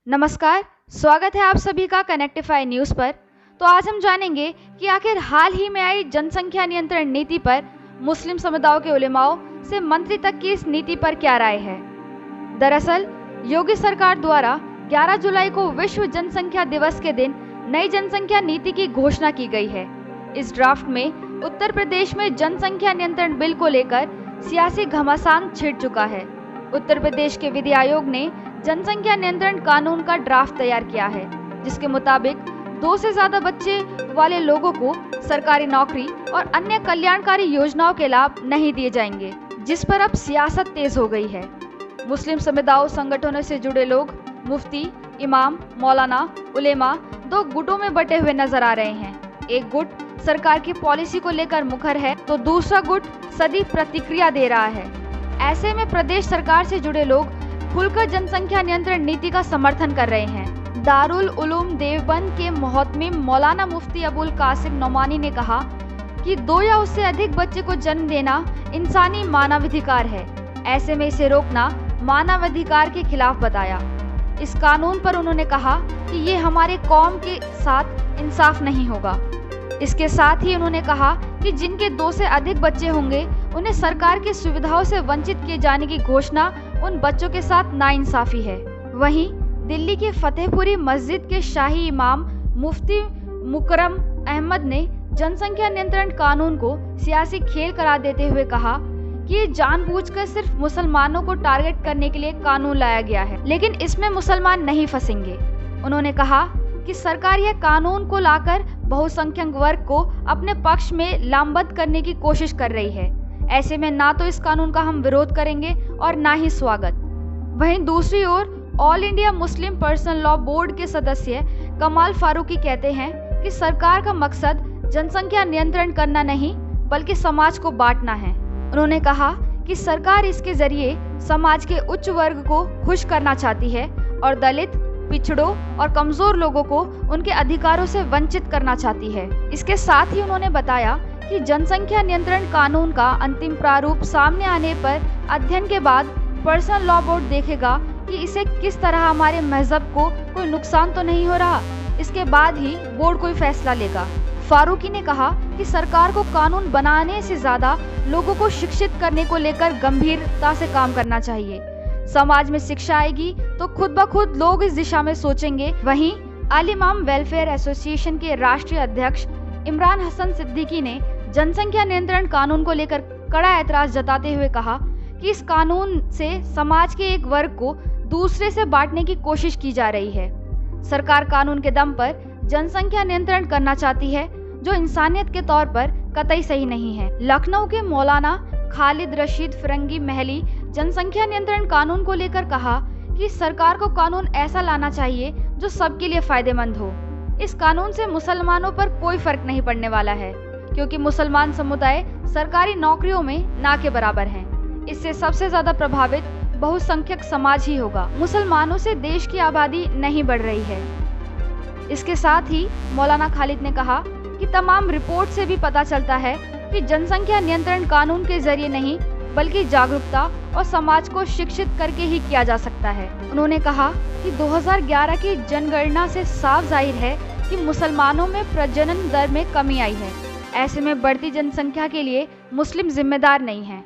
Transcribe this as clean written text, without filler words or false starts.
नमस्कार, स्वागत है आप सभी का कनेक्टिफाई न्यूज़ पर। तो आज हम जानेंगे कि आखिर हाल ही में आई जनसंख्या नियंत्रण नीति पर मुस्लिम समुदायों के उलेमाओं से मंत्री तक की इस नीति पर क्या राय है। दरअसल योगी सरकार द्वारा 11 जुलाई को विश्व जनसंख्या दिवस के दिन नई जनसंख्या नीति की घोषणा की गई है। इस ड्राफ्ट में उत्तर प्रदेश में जनसंख्या नियंत्रण बिल को लेकर सियासी घमासान छिड़ चुका है। उत्तर प्रदेश के विधि आयोग ने जनसंख्या नियंत्रण कानून का ड्राफ्ट तैयार किया है, जिसके मुताबिक 2 से ज्यादा बच्चे वाले लोगों को सरकारी नौकरी और अन्य कल्याणकारी योजनाओं के लाभ नहीं दिए जाएंगे, जिस पर अब सियासत तेज हो गई है। मुस्लिम समुदाय संगठनों से जुड़े लोग मुफ्ती, इमाम, मौलाना, उलेमा 2 गुटों में बटे हुए नजर आ रहे हैं। एक गुट सरकार की पॉलिसी को लेकर मुखर है, तो दूसरा गुट सदी प्रतिक्रिया दे रहा है। ऐसे में प्रदेश सरकार से जुड़े लोग खुलकर जनसंख्या नियंत्रण नीति का समर्थन कर रहे हैं। दारुल उलूम देवबंद के मोहतमिम मौलाना मुफ्ती अबुल कासिम नौमानी ने कहा कि 2 या उससे अधिक बच्चे को जन्म देना इंसानी मानवाधिकार है। ऐसे में इसे रोकना मानवाधिकार के खिलाफ बताया। इस कानून पर उन्होंने कहा कि ये हमारे कौम के साथ इंसाफ नहीं होगा। इसके साथ ही उन्होंने कहा कि जिनके 2 से अधिक बच्चे होंगे उन्हें सरकार की सुविधाओं से वंचित किए जाने की घोषणा उन बच्चों के साथ नाइंसाफी है। वहीं दिल्ली के फतेहपुरी मस्जिद के शाही इमाम मुफ्ती मुकरम अहमद ने जनसंख्या नियंत्रण कानून को सियासी खेल करार देते हुए कहा कि ये जानबूझकर सिर्फ मुसलमानों को टारगेट करने के लिए कानून लाया गया है, लेकिन इसमें मुसलमान नहीं फंसेंगे। उन्होंने कहा कि सरकार यह कानून को लाकर बहुसंख्यक वर्ग को अपने पक्ष में लामबंद करने की कोशिश कर रही है। ऐसे में ना तो इस कानून का हम विरोध करेंगे और ना ही स्वागत। वहीं दूसरी ओर all India Muslim personal law board के सदस्य कमाल फारूकी कहते हैं कि सरकार का मकसद जनसंख्या नियंत्रण करना नहीं बल्कि समाज को बांटना है। उन्होंने कहा कि सरकार इसके जरिए समाज के उच्च वर्ग को खुश करना चाहती है और दलित, पिछड़ों और कमजोर लोगों को उनके अधिकारों से वंचित करना चाहती है। इसके साथ ही उन्होंने बताया कि जनसंख्या नियंत्रण कानून का अंतिम प्रारूप सामने आने पर अध्ययन के बाद पर्सनल लॉ बोर्ड देखेगा कि इसे किस तरह हमारे मजहब को कोई नुकसान तो नहीं हो रहा। इसके बाद ही बोर्ड कोई फैसला लेगा। फारूकी ने कहा कि सरकार को कानून बनाने से ज्यादा लोगों को शिक्षित करने को लेकर गंभीरता से काम करना चाहिए। समाज में शिक्षा आएगी तो खुद ब खुद लोग इस दिशा में सोचेंगे। वहीं अल इमाम वेलफेयर एसोसिएशन के राष्ट्रीय अध्यक्ष इमरान हसन सिद्दीकी ने जनसंख्या नियंत्रण कानून को लेकर कड़ा ऐतराज जताते हुए कहा कि इस कानून से समाज के एक वर्ग को दूसरे से बांटने की कोशिश की जा रही है। सरकार कानून के दम पर जनसंख्या नियंत्रण करना चाहती है, जो इंसानियत के तौर पर कतई सही नहीं है। लखनऊ के मौलाना खालिद रशीद फिरंगी महली जनसंख्या नियंत्रण कानून को लेकर कहा कि सरकार को कानून ऐसा लाना चाहिए जो सबके लिए फायदेमंद हो। इस कानून से मुसलमानों पर कोई फर्क नहीं पड़ने वाला है, क्योंकि मुसलमान समुदाय सरकारी नौकरियों में ना के बराबर हैं। इससे सबसे ज्यादा प्रभावित बहुसंख्यक समाज ही होगा। मुसलमानों से देश की आबादी नहीं बढ़ रही है। इसके साथ ही मौलाना खालिद ने कहा कि तमाम रिपोर्ट से भी पता चलता है कि जनसंख्या नियंत्रण कानून के जरिए नहीं बल्कि जागरूकता और समाज को शिक्षित करके ही किया जा सकता है। उन्होंने कहा कि 2011 की जनगणना से साफ जाहिर है कि मुसलमानों में प्रजनन दर में कमी आई है। ऐसे में बढ़ती जनसंख्या के लिए मुस्लिम जिम्मेदार नहीं है।